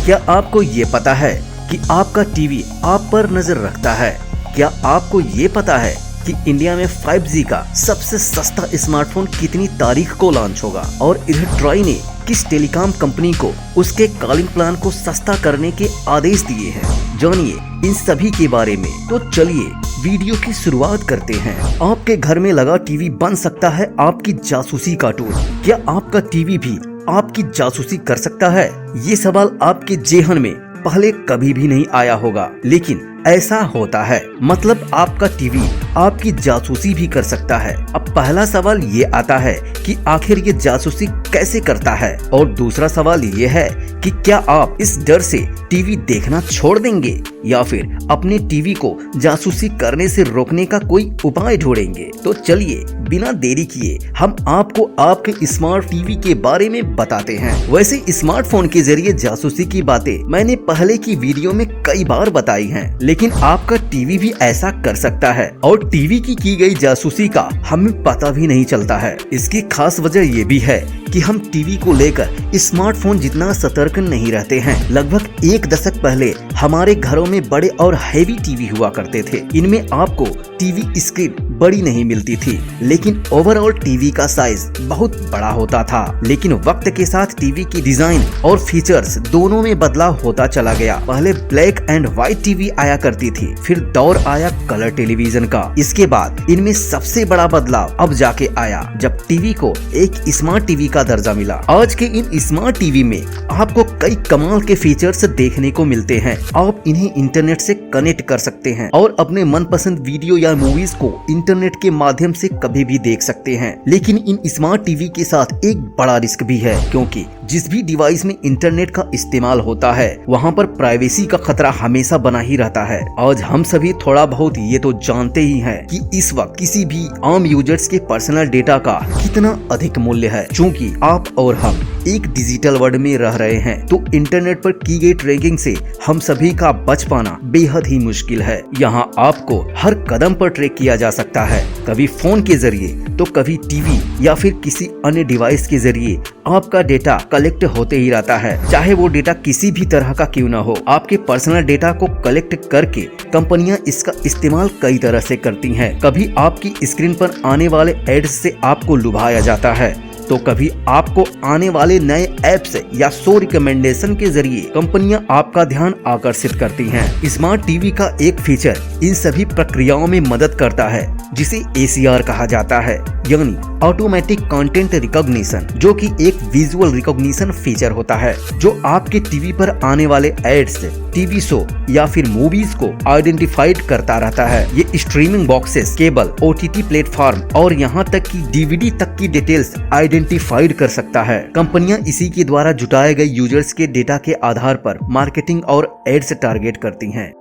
क्या आपको ये पता है कि आपका टीवी आप पर नजर रखता है? क्या आपको ये पता है कि इंडिया में 5G का सबसे सस्ता स्मार्टफोन कितनी तारीख को लॉन्च होगा? और इधर ट्राई ने किस टेलीकॉम कंपनी को उसके कॉलिंग प्लान को सस्ता करने के आदेश दिए हैं? जानिए इन सभी के बारे में। तो चलिए वीडियो की शुरुआत करते हैं। आपके घर में लगा टीवी बन सकता है आपकी जासूसी का टूल। क्या आपका टीवी भी आपकी जासूसी कर सकता है? ये सवाल आपके जेहन में पहले कभी भी नहीं आया होगा, लेकिन ऐसा होता है। मतलब आपका टीवी आपकी जासूसी भी कर सकता है। अब पहला सवाल ये आता है कि आखिर ये जासूसी कैसे करता है, और दूसरा सवाल ये है कि क्या आप इस डर से टीवी देखना छोड़ देंगे या फिर अपने टीवी को जासूसी करने से रोकने का कोई उपाय ढूंढेंगे? तो चलिए बिना देरी किए हम आपको आपके स्मार्ट टीवी के बारे में बताते हैं। वैसे स्मार्टफोन के जरिए जासूसी की बातें मैंने पहले की वीडियो में कई बार बताई हैं, लेकिन आपका टीवी भी ऐसा कर सकता है और टीवी की गई जासूसी का हमें पता भी नहीं चलता है। इसकी खास वजह ये भी है कि हम टीवी को लेकर स्मार्टफोन जितना सतर्क नहीं रहते हैं। लगभग एक दशक पहले हमारे घरों में बड़े और हैवी टीवी हुआ करते थे। इनमें आपको टीवी स्क्रीन बड़ी नहीं मिलती थी, लेकिन ओवरऑल टीवी का साइज बहुत बड़ा होता था। लेकिन वक्त के साथ टीवी की डिजाइन और फीचर्स दोनों में बदलाव होता चला गया। पहले ब्लैक एंड व्हाइट टीवी आया करती थी, फिर दौर आया कलर टेलीविजन का। इसके बाद इनमें सबसे बड़ा बदलाव अब जाके आया जब टीवी को एक स्मार्ट टीवी का दर्जा मिला। आज के इन स्मार्ट टीवी में आपको कई कमाल के फीचर्स देखने को मिलते हैं। आप इन्हें इंटरनेट से कनेक्ट कर सकते हैं और अपने मनपसंद वीडियो या मूवीज को इंटरनेट के माध्यम से कभी भी देख सकते हैं। लेकिन इन स्मार्ट टीवी के साथ एक बड़ा रिस्क भी है, क्योंकि जिस भी डिवाइस में इंटरनेट का इस्तेमाल होता है वहाँ पर प्राइवेसी का खतरा हमेशा बना ही रहता है। आज हम सभी थोड़ा बहुत ये तो जानते ही हैं कि इस वक्त किसी भी आम यूजर्स के पर्सनल डेटा का कितना अधिक मूल्य है। चूँकि आप और हम एक डिजिटल वर्ल्ड में रह रहे हैं, तो इंटरनेट पर की गई ट्रैकिंग से हम सभी का बच पाना बेहद ही मुश्किल है। यहाँ आपको हर कदम पर ट्रैक किया जा सकता है, कभी फोन के जरिए तो कभी टीवी या फिर किसी अन्य डिवाइस के जरिए आपका डेटा कलेक्ट होते ही रहता है। चाहे वो डेटा किसी भी तरह का क्यों ना हो, आपके पर्सनल डेटा को कलेक्ट करके कंपनियां इसका इस्तेमाल कई तरह से करती हैं। कभी आपकी स्क्रीन पर आने वाले एड्स से आपको लुभाया जाता है, तो कभी आपको आने वाले नए ऐप्स या शो रिकमेंडेशन के जरिए कंपनियां आपका ध्यान आकर्षित करती हैं। स्मार्ट टीवी का एक फीचर इन सभी प्रक्रियाओं में मदद करता है, जिसे ACR कहा जाता है, यानी ऑटोमेटिक कंटेंट रिकॉग्निशन, जो कि एक विजुअल रिकॉग्निशन फीचर होता है जो आपके टीवी पर आने वाले एड्स, टीवी शो या फिर मूवीज को आइडेंटिफाइड करता रहता है। ये streaming boxes, cable, OTT platform और यहाँ तक कि DVD तक की डिटेल्स आइडेंटिफाइड कर सकता है। कंपनियां इसी के द्वारा जुटाए गए यूजर्स के डेटा के आधार पर मार्केटिंग और एड्स टारगेट करती हैं।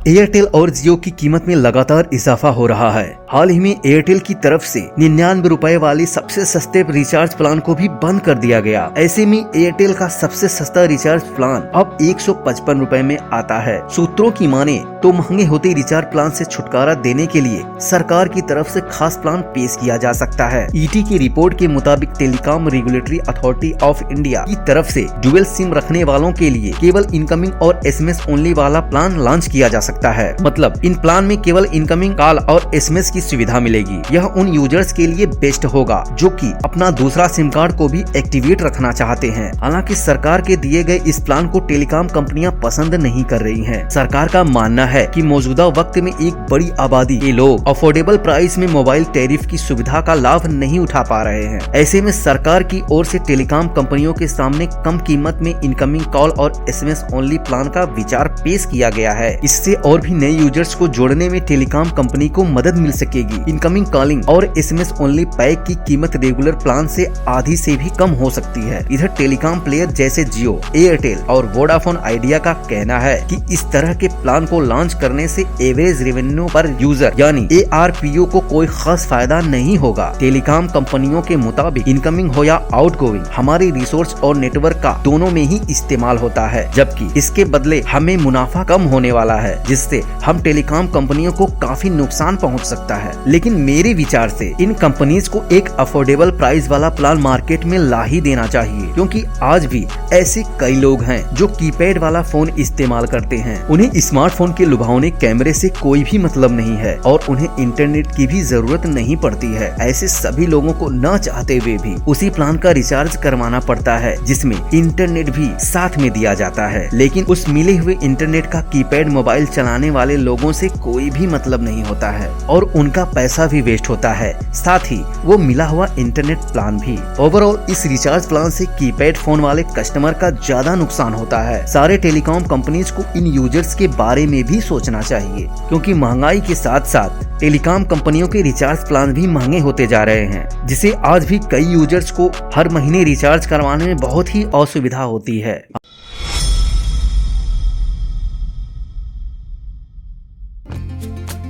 एयरटेल और जियो की कीमत में लगातार इजाफा हो रहा है। हाल ही में एयरटेल की तरफ से 99 रुपए वाले सबसे सस्ते रिचार्ज प्लान को भी बंद कर दिया गया। ऐसे में एयरटेल का सबसे सस्ता रिचार्ज प्लान अब 155 रुपए में आता है। सूत्रों की माने तो महंगे होते रिचार्ज प्लान से छुटकारा देने के लिए सरकार की तरफ से खास प्लान पेश किया जा सकता है। ET की रिपोर्ट के मुताबिक telecom regulatory authority of India की तरफ से डुअल सिम रखने वालों के लिए केवल इनकमिंग और SMS ओनली वाला प्लान लॉन्च किया जा सकता है। मतलब इन प्लान में केवल इनकमिंग कॉल और SMS की सुविधा मिलेगी। यह उन यूजर्स के लिए बेस्ट होगा जो कि अपना दूसरा सिम कार्ड को भी एक्टिवेट रखना चाहते हैं। हालांकि सरकार के दिए गए इस प्लान को टेलीकॉम कंपनियां पसंद नहीं कर रही हैं। सरकार का मानना है कि मौजूदा वक्त में एक बड़ी आबादी के लोग अफोर्डेबल प्राइस में मोबाइल टैरिफ की सुविधा का लाभ नहीं उठा पा रहे हैं। ऐसे में सरकार की ओर से टेलीकॉम कंपनियों के सामने कम कीमत में इनकमिंग कॉल और SMS ओनली प्लान का विचार पेश किया गया है। इससे और भी नए यूजर्स को जोड़ने में टेलीकॉम कंपनी को मदद मिल सकेगी। इनकमिंग कॉलिंग और SMS ओनली पैक की कीमत रेगुलर प्लान से आधी से भी कम हो सकती है। इधर टेलीकॉम प्लेयर जैसे जियो, एयरटेल और वोडाफोन आइडिया का कहना है कि इस तरह के प्लान को लॉन्च करने से एवरेज रेवेन्यू पर यूजर यानी ARPU को कोई खास फायदा नहीं होगा। टेलीकॉम कंपनियों के मुताबिक इनकमिंग हो या आउटगोइंग हमारे रिसोर्स और नेटवर्क का दोनों में ही इस्तेमाल होता है, जबकि इसके बदले हमें मुनाफा कम होने वाला है, जिससे हम टेलीकॉम कंपनियों को काफी नुकसान पहुंच सकता है। लेकिन मेरे विचार से इन कंपनीज को एक अफोर्डेबल प्राइस वाला प्लान मार्केट में ला ही देना चाहिए, क्योंकि आज भी ऐसे कई लोग हैं जो कीपैड वाला फोन इस्तेमाल करते हैं। उन्हें स्मार्टफोन के लुभावने कैमरे से कोई भी मतलब नहीं है और उन्हें इंटरनेट की भी जरूरत नहीं पड़ती है। ऐसे सभी लोगों को न चाहते हुए भी उसी प्लान का रिचार्ज करवाना पड़ता है, जिसमें इंटरनेट भी साथ में दिया जाता है। लेकिन उस मिले हुए इंटरनेट का कीपैड मोबाइल चलाने वाले लोगों से कोई भी मतलब नहीं होता है और उनका पैसा भी वेस्ट होता है, साथ ही वो मिला हुआ इंटरनेट प्लान भी। ओवरऑल इस रिचार्ज प्लान से कीपैड फोन वाले कस्टमर का ज्यादा नुकसान होता है। सारे टेलीकॉम कंपनीज को इन यूजर्स के बारे में भी सोचना चाहिए, क्योंकि महंगाई के साथ साथ टेलीकॉम कंपनियों के रिचार्ज प्लान भी महंगे होते जा रहे हैं, जिसे आज भी कई यूजर्स को हर महीने रिचार्ज करवाने में बहुत ही असुविधा होती है।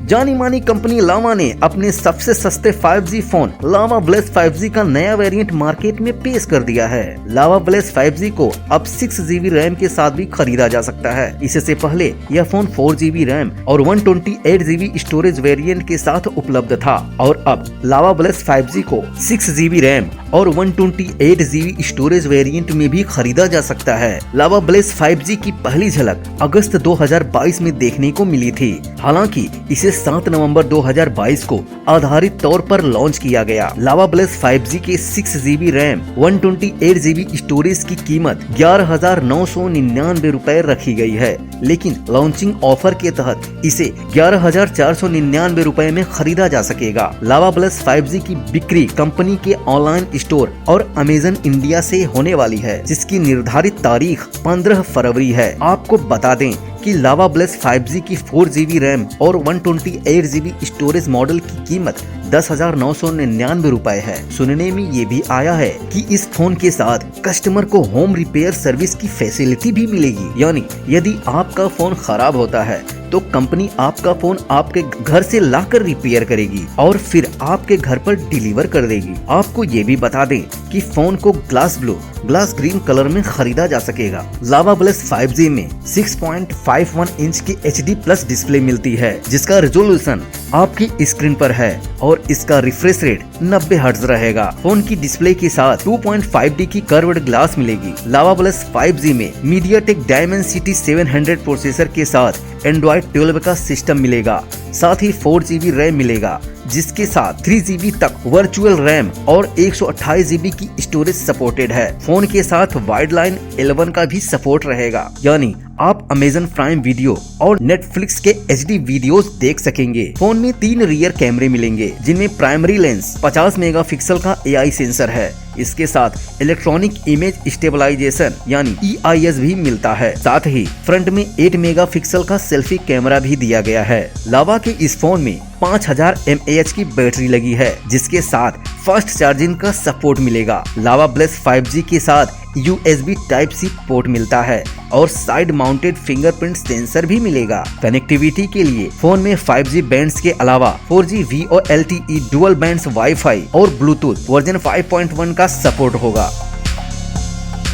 जानी मानी कंपनी लावा ने अपने सबसे सस्ते 5G फोन लावा ब्लेस 5G का नया वेरिएंट मार्केट में पेश कर दिया है। लावा ब्लेस 5G को अब 6GB रैम के साथ भी खरीदा जा सकता है। इससे पहले यह फोन 4GB रैम और 128GB स्टोरेज वेरिएंट के साथ उपलब्ध था और अब लावा ब्लेस 5G को 6GB रैम और 128GB स्टोरेज वेरिएंट में भी खरीदा जा सकता है। लावा ब्लेस 5G की पहली झलक अगस्त 2022 में देखने को मिली थी। हालांकि इसे 7 नवंबर 2022 को आधारित तौर पर लॉन्च किया गया। लावा ब्लेस 5G के 6GB रैम 128GB स्टोरेज की कीमत 11,999 रुपए रखी गई है, लेकिन लॉन्चिंग ऑफर के तहत इसे 11,499 रुपए में खरीदा जा सकेगा। लावा ब्लेस 5G की बिक्री कंपनी के ऑनलाइन स्टोर और अमेजन इंडिया से होने वाली है, जिसकी निर्धारित तारीख 15 फरवरी है। आपको बता दें कि लावा ब्लेस 5G की 4GB रैम और 128GB स्टोरेज मॉडल की कीमत 10,999 रुपए है। सुनने में ये भी आया है कि इस फोन के साथ कस्टमर को होम रिपेयर सर्विस की फैसिलिटी भी मिलेगी, यानी यदि आपका फोन खराब होता है तो कंपनी आपका फोन आपके घर से लाकर रिपेयर करेगी और फिर आपके घर पर डिलीवर कर देगी। आपको ये भी बता दें कि फोन को glass blue, glass green colour में खरीदा जा सकेगा। लावा ब्लेस 5G में 6.51 इंच की HD+ डिस्प्ले मिलती है, जिसका रेजोल्यूशन आपकी स्क्रीन पर है और इसका रिफ्रेश रेट 90 हर्ट्ज रहेगा। फोन की डिस्प्ले के साथ 2.5D की कर्व्ड ग्लास मिलेगी। लावा ब्लेस 5G में मीडियाटेक डायमेंसिटी 700 प्रोसेसर के साथ एंड्रॉइड 12 का सिस्टम मिलेगा। साथ ही 4GB रैम मिलेगा, जिसके साथ 3GB तक वर्चुअल रैम और 128GB की स्टोरेज सपोर्टेड है। फोन के साथ वाइड लाइन 11 का भी सपोर्ट रहेगा, यानी आप अमेजन प्राइम वीडियो और नेटफ्लिक्स के HD वीडियोस देख सकेंगे। फोन में 3 रियर कैमरे मिलेंगे, जिनमें प्राइमरी लेंस 50 मेगापिक्सल का AI सेंसर है। इसके साथ इलेक्ट्रॉनिक इमेज स्टेबलाइजेशन यानी EIS भी मिलता है। साथ ही फ्रंट में 8 मेगापिक्सल का सेल्फी कैमरा भी दिया गया है। लावा के इस फोन में 5000 mAh की बैटरी लगी है, जिसके साथ फास्ट चार्जिंग का सपोर्ट मिलेगा। लावा ब्लेस 5G के साथ USB Type-C पोर्ट मिलता है और साइड माउंटेड फिंगरप्रिंट सेंसर भी मिलेगा। कनेक्टिविटी के लिए फोन में 5G बैंड्स के अलावा 4G VoLTE dual bands wifi और ब्लूटूथ वर्जन 5.1 का सपोर्ट होगा।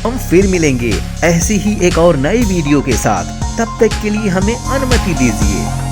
हम फिर मिलेंगे ऐसी ही एक और नई वीडियो के साथ, तब तक के लिए हमें अनुमति दीजिए।